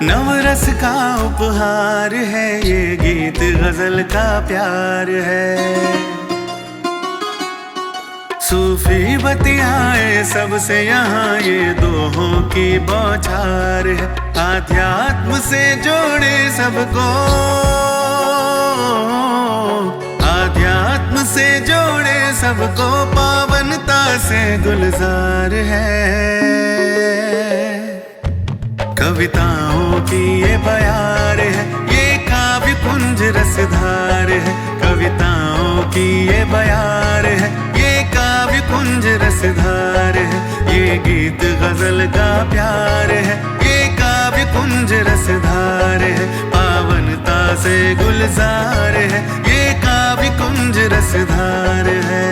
नवरस का उपहार है ये गीत, गजल का प्यार है। सूफी बतियाए सबसे यहाँ ये दोहों की बौछार है। आध्यात्म से जोड़े सबको, आध्यात्म से जोड़े सबको, पावनता से गुलजार है। कविताओं की ये बयार है, ये काव्य कुंज रसधार है। कविताओं की ये बयार है, ये काव्य कुंज रसधार है। ये गीत गजल का प्यार है, ये काव्य कुंज रसधार है। पावनता से गुलजार है, ये काव्य कुंज रसधार है।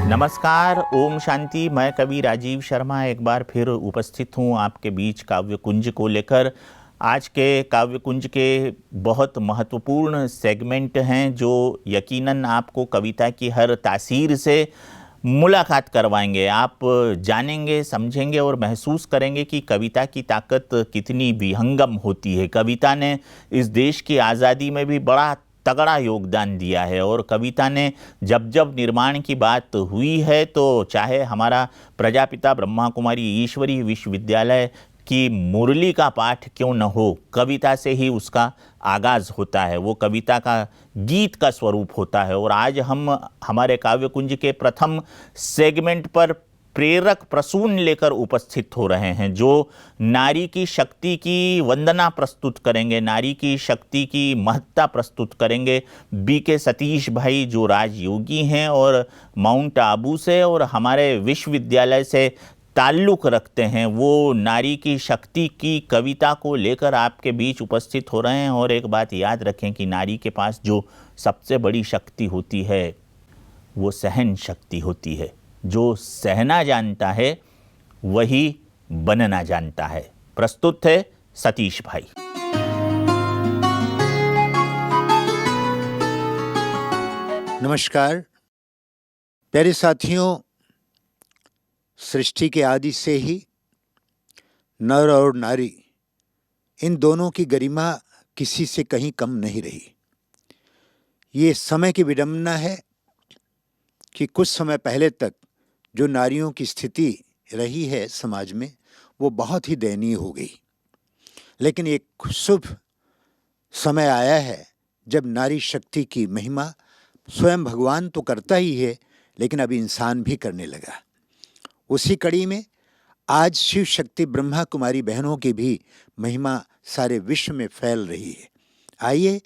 नमस्कार, ओम शांति। मैं कवि राजीव शर्मा एक बार फिर उपस्थित हूँ आपके बीच काव्य कुंज को लेकर। आज के काव्य कुंज के बहुत महत्वपूर्ण सेगमेंट हैं जो यकीनन आपको कविता की हर तासीर से मुलाकात करवाएंगे। आप जानेंगे, समझेंगे और महसूस करेंगे कि कविता की ताकत कितनी विहंगम होती है। कविता ने इस देश की आज़ादी में भी बड़ा तगड़ा योगदान दिया है और कविता ने जब जब निर्माण की बात हुई है तो चाहे हमारा प्रजापिता ब्रह्मा कुमारी ईश्वरी विश्वविद्यालय की मुरली का पाठ क्यों न हो, कविता से ही उसका आगाज़ होता है। वो कविता का गीत का स्वरूप होता है। और आज हम हमारे काव्य कुंज के प्रथम सेगमेंट पर प्रेरक प्रसून लेकर उपस्थित हो रहे हैं जो नारी की शक्ति की वंदना प्रस्तुत करेंगे, नारी की शक्ति की महत्ता प्रस्तुत करेंगे। बीके सतीश भाई जो राजयोगी हैं और माउंट आबू से और हमारे विश्वविद्यालय से ताल्लुक़ रखते हैं, वो नारी की शक्ति की कविता को लेकर आपके बीच उपस्थित हो रहे हैं। और एक बात याद रखें कि नारी के पास जो सबसे बड़ी शक्ति होती है वो सहन शक्ति होती है। जो सहना जानता है वही बनना जानता है। प्रस्तुत है सतीश भाई। नमस्कार प्यारे साथियों, सृष्टि के आदि से ही नर और नारी, इन दोनों की गरिमा किसी से कहीं कम नहीं रही। ये समय की विडंबना है कि कुछ समय पहले तक जो नारियों की स्थिति रही है समाज में वो बहुत ही दयनीय हो गई। लेकिन एक शुभ समय आया है जब नारी शक्ति की महिमा स्वयं भगवान तो करता ही है, लेकिन अब इंसान भी करने लगा। उसी कड़ी में आज शिव शक्ति ब्रह्मा कुमारी बहनों की भी महिमा सारे विश्व में फैल रही है। आइए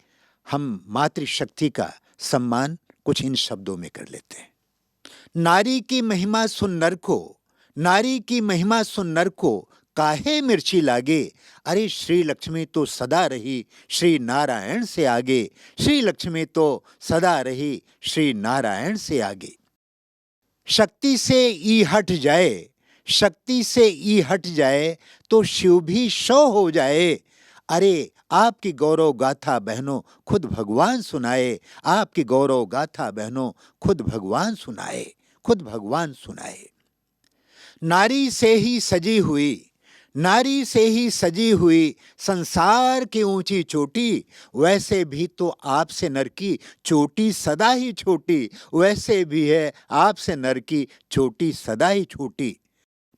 हम मातृशक्ति का सम्मान कुछ इन शब्दों में कर लेते हैं। नारी की महिमा सुन नर को, नारी की महिमा सुन नर को, काहे मिर्ची लागे। अरे श्री लक्ष्मी तो सदा रही श्री नारायण से आगे। श्री लक्ष्मी तो सदा रही श्री नारायण से आगे। शक्ति से ई हट जाए, शक्ति से ई हट जाए तो शिव भी शव हो जाए। अरे आपकी गौरव गाथा बहनों खुद भगवान सुनाए। आपकी गौरव गाथा बहनों खुद भगवान सुनाए, खुद भगवान सुनाए। नारी से ही सजी हुई, नारी से ही सजी हुई संसार की ऊंची चोटी। वैसे भी तो आपसे नर की चोटी सदा ही छोटी। वैसे भी है आपसे नर की चोटी सदा ही छोटी।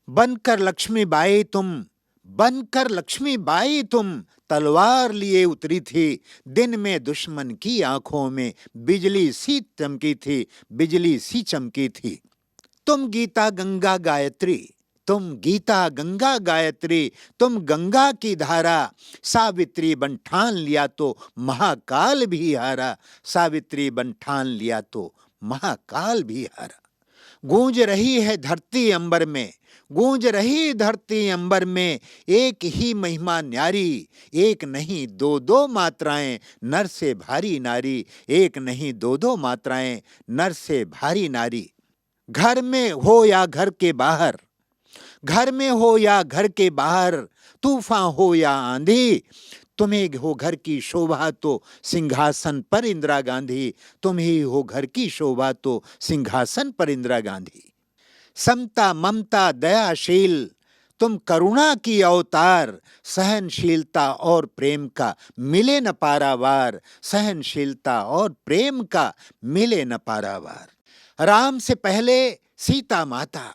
बनकर लक्ष्मी बाई तुम, बनकर लक्ष्मी बाई तुम, तलवार लिए उतरी थी। दिन में दुश्मन की आंखों में बिजली सी चमकी थी, बिजली सी चमकी थी। तुम गीता गंगा गायत्री, तुम गीता गंगा गायत्री, तुम गंगा की धारा। सावित्री बन ठान लिया तो महाकाल भी हारा। सावित्री बन ठान लिया तो महाकाल भी हारा। गूंज रही है धरती अंबर में, गूंज रही धरती अंबर में, एक ही महिमा न्यारी। एक नहीं दो दो मात्राएं नर से भारी नारी। एक नहीं दो दो मात्राएं नर से भारी नारी। घर में हो या घर के बाहर, घर में हो या घर के बाहर, तूफान हो या आंधी, तुम्हें हो घर की शोभा तो सिंहासन पर इंदिरा गांधी। तुम्हें हो घर की शोभा तो सिंहासन पर इंदिरा गांधी। समता ममता दयाशील, तुम करुणा की अवतार, सहनशीलता और प्रेम का मिले न पारावार, सहनशीलता और प्रेम का मिले न पारावार। राम से पहले सीता माता,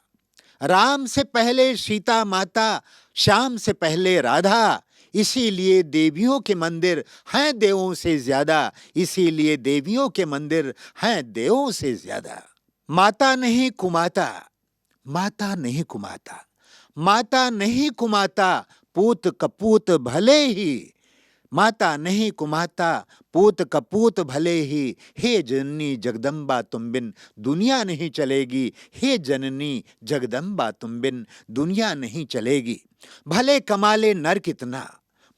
राम से पहले सीता माता, श्याम से पहले राधा, इसीलिए देवियों के मंदिर हैं देवों से ज्यादा, इसीलिए देवियों के मंदिर हैं देवों से ज्यादा। माता नहीं कुमाता, माता नहीं कुमाता, माता नहीं कुमाता, पूत कपूत भले ही, माता नहीं कुमाता, पूत कपूत भले ही, हे जननी जगदम्बा तुम बिन दुनिया नहीं चलेगी, हे जननी जगदम्बा तुम बिन दुनिया नहीं चलेगी। भले कमाले नर कितना,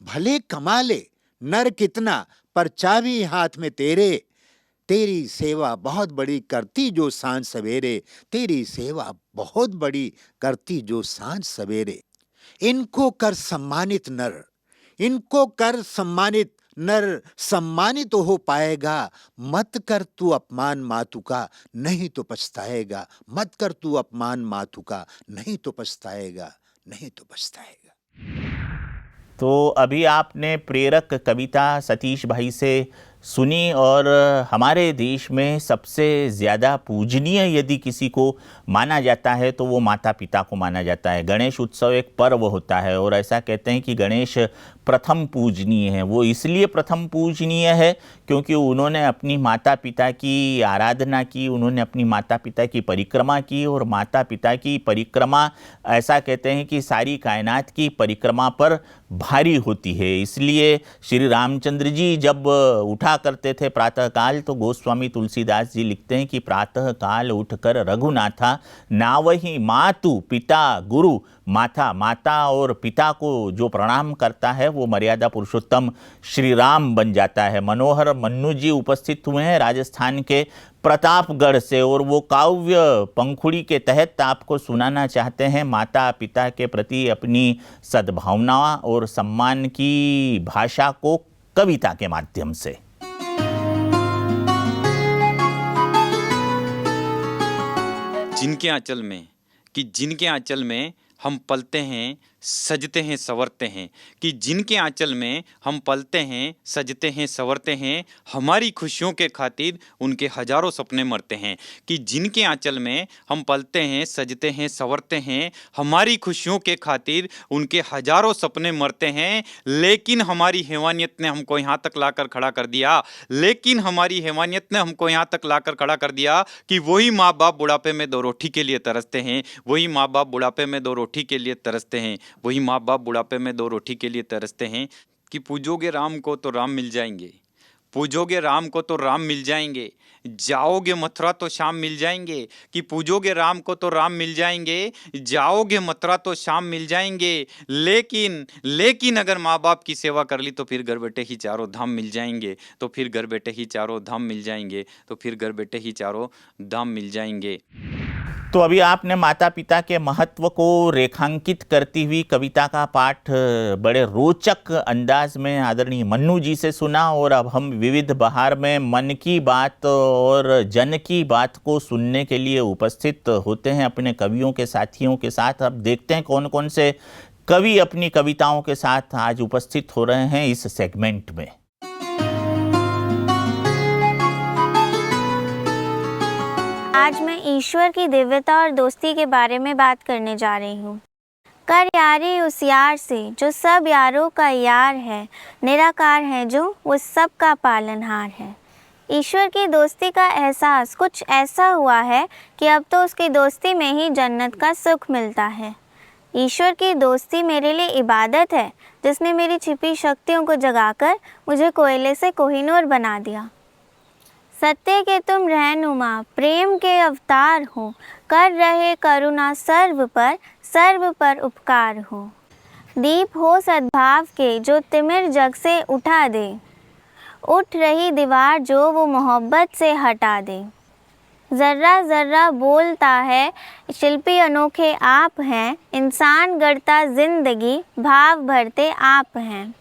भले कमाले नर कितना, पर चाबी हाथ में तेरे, तेरी सेवा बहुत बड़ी करती जो सांझ सवेरे, तेरी सेवा बहुत बड़ी करती जो सांझ सवेरे। इनको कर सम्मानित नर, इनको कर सम्मानित नर, सम्मानित हो पाएगा, मत कर तू अपमान मातु का, नहीं तो पछताएगा, मत कर तू अपमान मातु का, नहीं तो पछताएगा, नहीं तो पछताएगा। तो अभी आपने प्रेरक कविता सतीश भाई से सुनी और हमारे देश में सबसे ज़्यादा पूजनीय यदि किसी को माना जाता है तो वो माता पिता को माना जाता है। गणेश उत्सव एक पर्व होता है और ऐसा कहते हैं कि गणेश प्रथम पूजनीय है। वो इसलिए प्रथम पूजनीय है क्योंकि उन्होंने अपनी माता पिता की आराधना की, उन्होंने अपनी माता पिता की परिक्रमा की और माता पिता की परिक्रमा ऐसा कहते हैं कि सारी कायनात की परिक्रमा पर भारी होती है। इसलिए श्री रामचंद्र जी जब उठा करते थे प्रातःकाल तो गोस्वामी तुलसीदास जी लिखते हैं कि प्रातःकाल उठकर रघुनाथा, नावहि मातु पिता गुरु माता। माता और पिता को जो प्रणाम करता है वो मर्यादा पुरुषोत्तम श्री राम बन जाता है। मनोहर मन्नू जी उपस्थित हुए हैं राजस्थान के प्रतापगढ़ से और वो काव्य पंखुड़ी के तहत आपको सुनाना चाहते हैं माता पिता के प्रति अपनी सद्भावना और सम्मान की भाषा को कविता के माध्यम से। जिनके आंचल में, कि जिनके आंचल में हम पलते हैं, सजते हैं, संवरते हैं, कि जिनके आंचल में हम पलते हैं, सजते हैं, संवरते हैं, हमारी खुशियों के खातिर उनके हजारों सपने मरते हैं। कि जिनके आंचल में हम पलते हैं, सजते हैं, संवरते हैं, हमारी खुशियों के खातिर उनके हजारों सपने मरते हैं। लेकिन हमारी हैवानियत ने हमको यहाँ तक लाकर खड़ा कर दिया, लेकिन हमारी हैवानियत ने हमको यहाँ तक लाकर खड़ा कर दिया कि वही माँ बाप बुढ़ापे में दो रोटी के लिए तरसते हैं, वही माँ बाप बुढ़ापे में दो रोटी के लिए तरसते हैं, वही माँ बाप बुढ़ापे में दो रोटी के लिए तरसते हैं। कि पूजोगे राम को तो राम मिल जाएंगे, पूजोगे राम को तो राम मिल जाएंगे, जाओगे मथुरा तो श्याम मिल जाएंगे। कि पूजोगे राम को तो राम मिल जाएंगे, जाओगे मथुरा तो श्याम मिल जाएंगे। लेकिन अगर माँ बाप की सेवा कर ली तो फिर घर बैठे ही चारों धाम मिल जाएंगे, तो फिर घर बैठे ही चारों धाम मिल जाएंगे, तो फिर घर बैठे ही चारों धाम मिल जाएंगे। तो अभी आपने माता पिता के महत्व को रेखांकित करती हुई कविता का पाठ बड़े रोचक अंदाज में आदरणीय मन्नू जी से सुना और अब हम विविध बहार में मन की बात और जन की बात को सुनने के लिए उपस्थित होते हैं अपने कवियों के साथियों के साथ। अब देखते हैं कौन कौन से कवि अपनी कविताओं के साथ आज उपस्थित हो रहे हैं इस सेगमेंट में। आज मैं ईश्वर की दिव्यता और दोस्ती के बारे में बात करने जा रही हूँ। कर यारी उस यार से जो सब यारों का यार है, निराकार है जो वो सब का पालनहार है। ईश्वर की दोस्ती का एहसास कुछ ऐसा हुआ है कि अब तो उसकी दोस्ती में ही जन्नत का सुख मिलता है। ईश्वर की दोस्ती मेरे लिए इबादत है जिसने मेरी छिपी शक्तियों को जगाकर मुझे कोयले से कोहिनूर बना दिया। सत्य के तुम रहनुमा, प्रेम के अवतार हो, कर रहे करुणा सर्व पर उपकार हो। दीप हो सद्भाव के जो तिमिर जग से उठा दे, उठ रही दीवार जो वो मोहब्बत से हटा दे। ज़र्रा ज़र्रा बोलता है शिल्पी अनोखे आप हैं, इंसान गढ़ता जिंदगी भाव भरते आप हैं।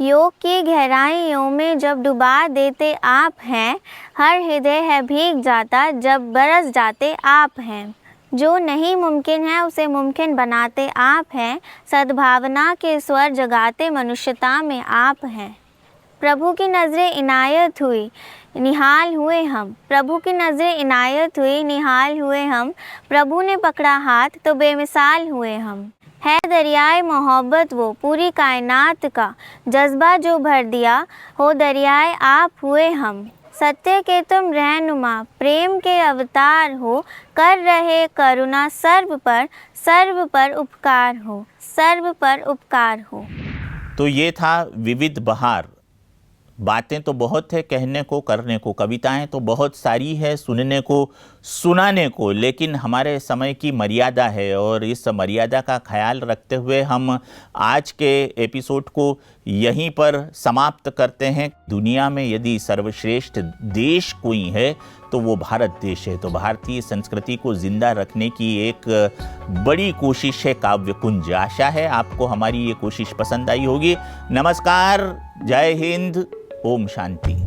योग की गहराइयों में जब डुबा देते आप हैं, हर हृदय है भीग जाता जब बरस जाते आप हैं। जो नहीं मुमकिन है उसे मुमकिन बनाते आप हैं, सद्भावना के स्वर जगाते मनुष्यता में आप हैं। प्रभु की नज़रें इनायत हुई, निहाल हुए हम। प्रभु की नज़रें इनायत हुई, निहाल हुए हम। प्रभु ने पकड़ा हाथ तो बेमिसाल हुए हम। है दरियाए मोहब्बत वो पूरी कायनात का जज्बा जो भर दिया, हो दरियाए आप हुए हम। सत्य के तुम रहनुमा, प्रेम के अवतार हो, कर रहे करुणा सर्व पर उपकार हो, सर्व पर उपकार हो। तो ये था विविध बहार। बातें तो बहुत है कहने को, करने को, कविताएं तो बहुत सारी है सुनने को, सुनाने को, लेकिन हमारे समय की मर्यादा है और इस मर्यादा का ख्याल रखते हुए हम आज के एपिसोड को यहीं पर समाप्त करते हैं। दुनिया में यदि सर्वश्रेष्ठ देश कोई है तो वो भारत देश है। तो भारतीय संस्कृति को जिंदा रखने की एक बड़ी कोशिश है काव्य कुंज। आशा है आपको हमारी ये कोशिश पसंद आई होगी। नमस्कार, जय हिंद, ओम शांति।